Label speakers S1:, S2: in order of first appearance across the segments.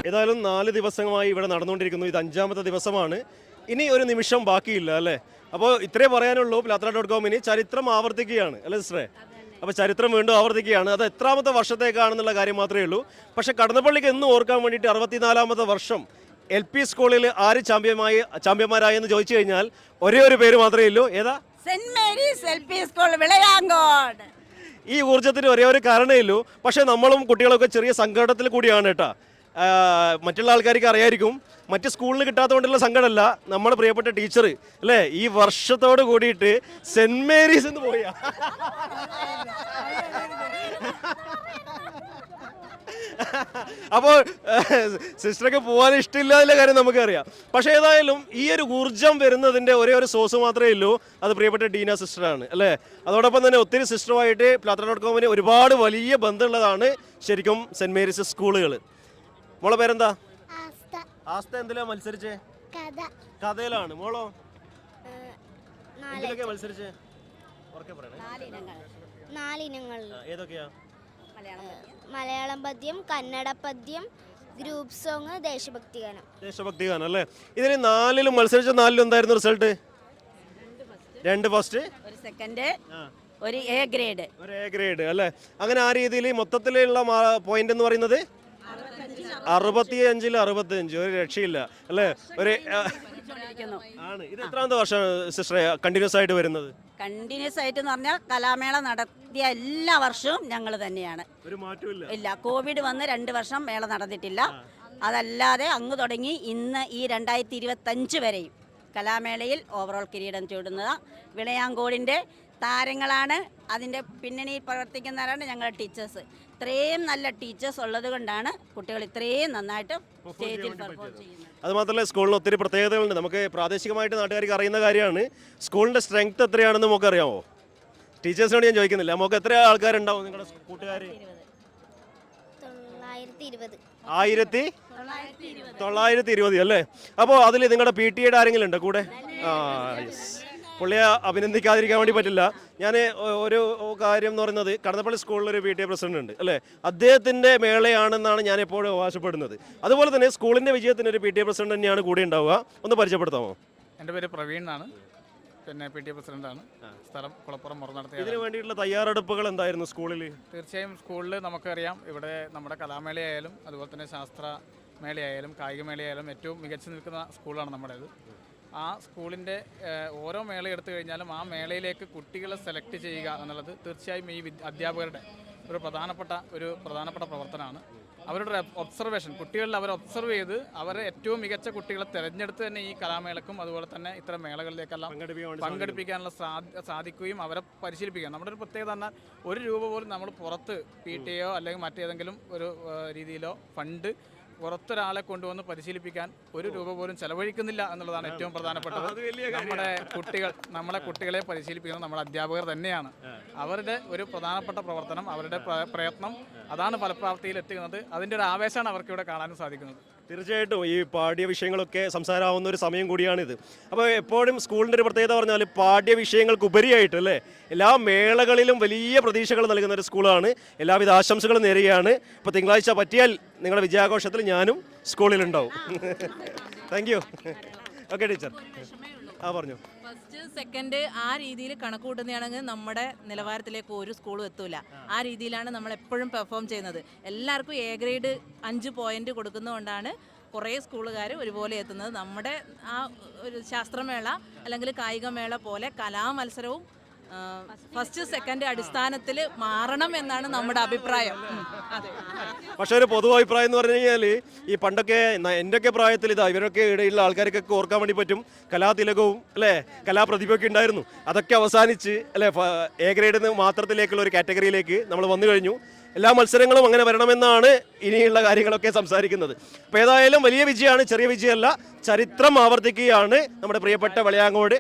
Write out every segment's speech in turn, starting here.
S1: ഏതായാലും 4 ദിവസമായി ഇവിടെ നടന്നുകൊണ്ടിരിക്കുന്നു. ഇത് 5ാമത്തെ ദിവസമാണ്. ഇനി ഒരു നിമിഷം ബാക്കിയില്ല അല്ലേ? അപ്പോൾ ഇത്രേ പറയാനുള്ളൂ. platra.com ചരിത്രം ആവർത്തിക്കുകയാണ് അല്ലേ സിസ്റ്ററെ? അപ്പോൾ ചരിത്രം വീണ്ടും ആവർത്തിക്കുകയാണ്. അത് എത്രാമത്തെ വർഷത്തേക്കാണെന്നുള്ള കാര്യം മാത്രമേ ഉള്ളൂ. പക്ഷേ കടന്നപ്പള്ളിക്ക് എന്നും ഓർക്കാൻ വേണ്ടിയിട്ട് 64ാമത്തെ വർഷം LP സ്കൂളിൽ ആര് ചാമ്പ്യന്മാരായെന്ന് ചോദിച്ചു കഴിഞ്ഞാൽ ഒരേ ഒരു പേര് മാത്രമേ ഉള്ളൂ. ഏതാ?
S2: Saint Mary's LP school Vilayancode.
S1: ഈ ഊർജ്ജത്തിന് ഒരേ ഒരു കാരണമേ ഉള്ളൂ. പക്ഷേ നമ്മളും കുട്ടികളൊക്കെ ചെറിയ സങ്കടത്തിൽ കൂടിയാണ് കേട്ടോ. മറ്റുള്ള ആൾക്കാർക്ക് അറിയായിരിക്കും, മറ്റ് സ്കൂളിൽ കിട്ടാത്തതുകൊണ്ടുള്ള സങ്കടമല്ല. നമ്മുടെ പ്രിയപ്പെട്ട ടീച്ചർ അല്ലേ ഈ വർഷത്തോട് കൂടിയിട്ട് സെന്റ് മേരീസ് എന്ന് പോയാ. അപ്പോൾ സിസ്റ്ററൊക്കെ പോകാൻ ഇഷ്ടമില്ലാതില്ല കാര്യം നമുക്കറിയാം. പക്ഷേ ഏതായാലും ഈ ഒരു ഊർജ്ജം വരുന്നതിൻ്റെ ഒരേ ഒരു സോഴ്സ് മാത്രമേ ഉള്ളൂ. അത് പ്രിയപ്പെട്ട ഡീന സിസ്റ്ററാണ് അല്ലേ? അതോടൊപ്പം തന്നെ ഒത്തിരി സിസ്റ്ററുമായിട്ട് platra.com ഒരുപാട് വലിയ ബന്ധമുള്ളതാണ് ശരിക്കും സെന്റ് മേരീസ് സ്കൂളുകൾ. മോളെ പേരെന്താ? ആസ്ത. എന്തിലാ മത്സരിച്ചേ? കഥയിലാണ്. മോളോ എന്തിലൊക്കെ മത്സരിച്ചേ? ഏതൊക്കെയാ?
S3: മലയാളം പദ്യം, കന്നഡ പദ്യം, ഗ്രൂപ്പ് സോങ്, ദേശഭക്തി ഗാനം
S1: അല്ലേ? ഇതിൽ 4ലും മത്സരിച്ച 4ലും എന്തായിരുന്നു result? 2 first,
S2: 1 second, 1 A grade അല്ലേ? അങ്ങനെ ആ രീതിയിൽ മൊത്തത്തിലുള്ള
S1: പോയിന്റ് എന്ന് പറയുന്നത് 65-ൽ 65. ഒരു രക്ഷയില്ല അല്ലേ? ഒരു ആണ്. ഇത് എത്രാമത്തെ വർഷം സിസ്റ്ററെ കണ്ടിന്യൂസ് ആയിട്ട് വരുന്നത്?
S2: കണ്ടിന്യൂസ് ആയിട്ട് എന്ന് പറഞ്ഞാൽ കലാമേള നടത്തിയ എല്ലാ വർഷവും ഞങ്ങൾ തന്നെയാണ്.
S1: ഒരു മാറ്റമില്ല.
S2: ഇല്ല, കോവിഡ് വന്ന് 2 വർഷം മേള നടന്നിട്ടില്ല. അതല്ലാതെ അങ്ങ് തുടങ്ങി ഇന്ന് ഈ 2025 വരെയും കലാമേളയിൽ ഓവറോൾ കിരീടം ചൂടുന്നത് വിളയാങ്കോടിൻ്റെ താരങ്ങളാണ്. അതിൻ്റെ പിന്നണിയിൽ പ്രവർത്തിക്കുന്നവരാണ് ഞങ്ങളുടെ ടീച്ചേഴ്സ്. ഇത്രയും നല്ല ടീച്ചേഴ്സ് ഉള്ളത് കൊണ്ടാണ് കുട്ടികൾ ഇത്രയും നന്നായിട്ട് സ്റ്റേജിൽ പെർഫോം ചെയ്യുന്നത്.
S1: അതുമാത്രമല്ല സ്കൂളിന് ഒത്തിരി പ്രത്യേകതകളുണ്ട്. നമുക്ക് പ്രാദേശികമായിട്ട് നാട്ടുകാർക്ക് അറിയുന്ന കാര്യമാണ്. സ്കൂളിൻ്റെ സ്ട്രെങ്ത് എത്രയാണെന്ന് നമുക്ക് അറിയാമോ? ടീച്ചേഴ്സിനോട് ഞാൻ ചോദിക്കുന്നില്ല. നമുക്ക് എത്ര ആൾക്കാരുണ്ടാവും നിങ്ങളുടെ കൂട്ടുകാർ? 1920 അല്ലേ? അപ്പോൾ അതിൽ നിങ്ങളുടെ PTA ആരെങ്കിലും ഉണ്ടോ കൂടെ? പുള്ളിയെ അഭിനന്ദിക്കാതിരിക്കാൻ വേണ്ടി പറ്റില്ല. ഞാൻ ഒരു കാര്യം എന്ന് പറയുന്നത്, കടന്നപ്പള്ളി സ്കൂളിലൊരു PTA പ്രസിഡന്റ് ഉണ്ട് അല്ലേ? അദ്ദേഹത്തിൻ്റെ മേളയാണെന്നാണ് ഞാൻ എപ്പോഴും അവകാശപ്പെടുന്നത്. അതുപോലെ തന്നെ സ്കൂളിൻ്റെ വിജയത്തിന് ഒരു PTA പ്രസിഡന്റ് തന്നെയാണ് കൂടെ ഉണ്ടാവുക. ഒന്ന് പരിചയപ്പെടുത്താമോ?
S4: എൻ്റെ പേര് പ്രവീൺ എന്നാണ്. പിന്നെ PTA പ്രസിഡന്റാണ്. സ്ഥലം കുളപ്പുറം മുറനടത്തി.
S1: ഇതിനു വേണ്ടിയിട്ടുള്ള തയ്യാറെടുപ്പുകൾ എന്തായിരുന്നു സ്കൂളിൽ?
S4: തീർച്ചയായും സ്കൂളിൽ നമുക്കറിയാം, ഇവിടെ നമ്മുടെ കലാമേളയായാലും അതുപോലെ തന്നെ ശാസ്ത്ര മേളയായാലും കായികമേളയായാലും ഏറ്റവും മികച്ചു നിൽക്കുന്ന സ്കൂളാണ് നമ്മുടേത്. ആ സ്കൂളിൻ്റെ ഓരോ മേള എടുത്തു കഴിഞ്ഞാലും ആ മേളയിലേക്ക് കുട്ടികളെ സെലക്ട് ചെയ്യുക എന്നുള്ളത് തീർച്ചയായും ഈ അധ്യാപകരുടെ ഒരു പ്രധാനപ്പെട്ട പ്രവർത്തനമാണ്. അവരുടെ ഒബ്സർവേഷൻ, കുട്ടികളിൽ അവർ ഒബ്സർവ് ചെയ്ത് അവരെ ഏറ്റവും മികച്ച കുട്ടികളെ തിരഞ്ഞെടുത്ത് തന്നെ ഈ കലാമേളക്കും അതുപോലെ തന്നെ ഇത്തരം മേളകളിലേക്കെല്ലാം പങ്കെടുപ്പിക്കാനുള്ള സാധിക്കുകയും അവരെ പരിശീലിപ്പിക്കുക. നമ്മുടെ ഒരു പ്രത്യേകത പറഞ്ഞാൽ ₹1 പോലും നമ്മൾ പുറത്ത് PTA അല്ലെങ്കിൽ മറ്റേതെങ്കിലും ഒരു രീതിയിലോ ഫണ്ട് പുറത്തൊരാളെ കൊണ്ടുവന്ന് പരിശീലിപ്പിക്കാൻ ₹1 പോലും ചെലവഴിക്കുന്നില്ല എന്നുള്ളതാണ് ഏറ്റവും പ്രധാനപ്പെട്ടത്. നമ്മളെ കുട്ടികളെ പരിശീലിപ്പിക്കുന്നത് നമ്മുടെ അധ്യാപകർ തന്നെയാണ്. അവരുടെ ഒരു പ്രധാനപ്പെട്ട പ്രവർത്തനം, അവരുടെ പ്രയത്നം അതാണ് ഫലപ്രാപ്തിയിൽ എത്തുന്നത്. അതിൻ്റെ ഒരു ആവേശമാണ് അവർക്ക് ഇവിടെ കാണാനും സാധിക്കുന്നത്.
S1: തീർച്ചയായിട്ടും ഈ പാഠ്യ വിഷയങ്ങളൊക്കെ സംസാരമാവുന്ന ഒരു സമയം കൂടിയാണിത്. അപ്പോൾ എപ്പോഴും സ്കൂളിൻ്റെ ഒരു പ്രത്യേകത പറഞ്ഞാൽ പാഠ്യ വിഷയങ്ങൾക്ക് ഉപരിയായിട്ട് അല്ലേ എല്ലാ മേളകളിലും വലിയ പ്രതീക്ഷകൾ നൽകുന്ന ഒരു സ്കൂളാണ്. എല്ലാവിധ ആശംസകളും നേരുകയാണ്. ഇപ്പോൾ തിങ്കളാഴ്ച പറ്റിയാൽ നിങ്ങളുടെ വിജയാഘോഷത്തിൽ ഞാനും സ്കൂളിലുണ്ടാവും. Thank you. Okay teacher. പറഞ്ഞു.
S5: ഫസ്റ്റ് സെക്കൻഡ് ആ രീതിയിൽ കണക്ക് കൂട്ടുന്നതാണെങ്കിൽ നമ്മുടെ നിലവാരത്തിലേക്ക് ഒരു സ്കൂളും എത്തൂല. ആ രീതിയിലാണ് നമ്മൾ എപ്പോഴും പെർഫോം ചെയ്യുന്നത്. എല്ലാവർക്കും A ഗ്രേഡ് 5 പോയിന്റ് കൊടുക്കുന്നതുകൊണ്ടാണ് കുറേ സ്കൂളുകാർ ഒരുപോലെ എത്തുന്നത്. നമ്മുടെ ആ ഒരു ശാസ്ത്രമേള അല്ലെങ്കിൽ കായികമേള പോലെ കലാമത്സരവും ഫസ്റ്റ് സെക്കൻഡ് അടിസ്ഥാനത്തിൽ മാറണം എന്നാണ് നമ്മുടെ അഭിപ്രായം.
S1: പക്ഷേ ഒരു പൊതു അഭിപ്രായം എന്ന് പറഞ്ഞു കഴിഞ്ഞാൽ ഈ പണ്ടൊക്കെ എൻ്റെയൊക്കെ പ്രായത്തിൽ ഇവരൊക്കെ ഇടയിലുള്ള ആൾക്കാർക്കൊക്കെ ഓർക്കാൻ വേണ്ടി പറ്റും കലാതിലകവും അല്ലേ കലാപ്രതിഭയൊക്കെ ഉണ്ടായിരുന്നു. അതൊക്കെ അവസാനിച്ച് അല്ലേ A ഗ്രേഡിൽ മാത്രത്തിലേക്കുള്ള ഒരു കാറ്റഗറിയിലേക്ക് നമ്മൾ വന്നു കഴിഞ്ഞു. എല്ലാ മത്സരങ്ങളും അങ്ങനെ വരണമെന്നാണ് ഇനിയുള്ള കാര്യങ്ങളൊക്കെ സംസാരിക്കുന്നത്. അപ്പോൾ ഏതായാലും വലിയ വിജയമാണ്, ചെറിയ വിജയമല്ല. ചരിത്രം ആവർത്തിക്കുകയാണ് നമ്മുടെ പ്രിയപ്പെട്ട വിളയാങ്കോട്.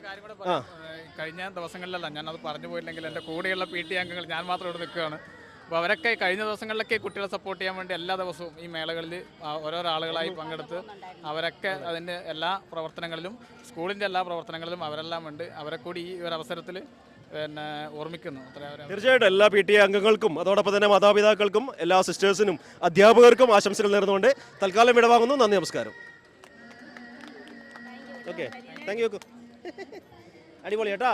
S4: കഴിഞ്ഞ ദിവസങ്ങളിലല്ല, ഞാനത് പറഞ്ഞു പോയില്ലെങ്കിൽ എൻ്റെ കൂടെയുള്ള PTA അംഗങ്ങൾ ഞാൻ മാത്രം ഇവിടെ നിൽക്കുകയാണ്. അപ്പോൾ അവരൊക്കെ കഴിഞ്ഞ ദിവസങ്ങളിലൊക്കെ കുട്ടികളെ സപ്പോർട്ട് ചെയ്യാൻ വേണ്ടി എല്ലാ ദിവസവും ഈ മേളകളിൽ ഓരോരോ ആളുകളായി പങ്കെടുത്ത് അവരൊക്കെ അതിൻ്റെ എല്ലാ പ്രവർത്തനങ്ങളിലും സ്കൂളിൻ്റെ എല്ലാ പ്രവർത്തനങ്ങളിലും അവരെല്ലാം ഉണ്ട്. അവരെ കൂടി ഈ ഒരു അവസരത്തിൽ പിന്നെ ഓർമ്മിക്കുന്നു.
S1: തീർച്ചയായിട്ടും എല്ലാ PTA അംഗങ്ങൾക്കും അതോടൊപ്പം തന്നെ മാതാപിതാക്കൾക്കും എല്ലാ സിസ്റ്റേഴ്സിനും അധ്യാപകർക്കും ആശംസകൾ നേർന്നുകൊണ്ട് തൽക്കാലം വിടവാങ്ങുന്നു. നന്ദി, നമസ്കാരം. Okay, thank you. അടിപൊളി കേട്ടോ.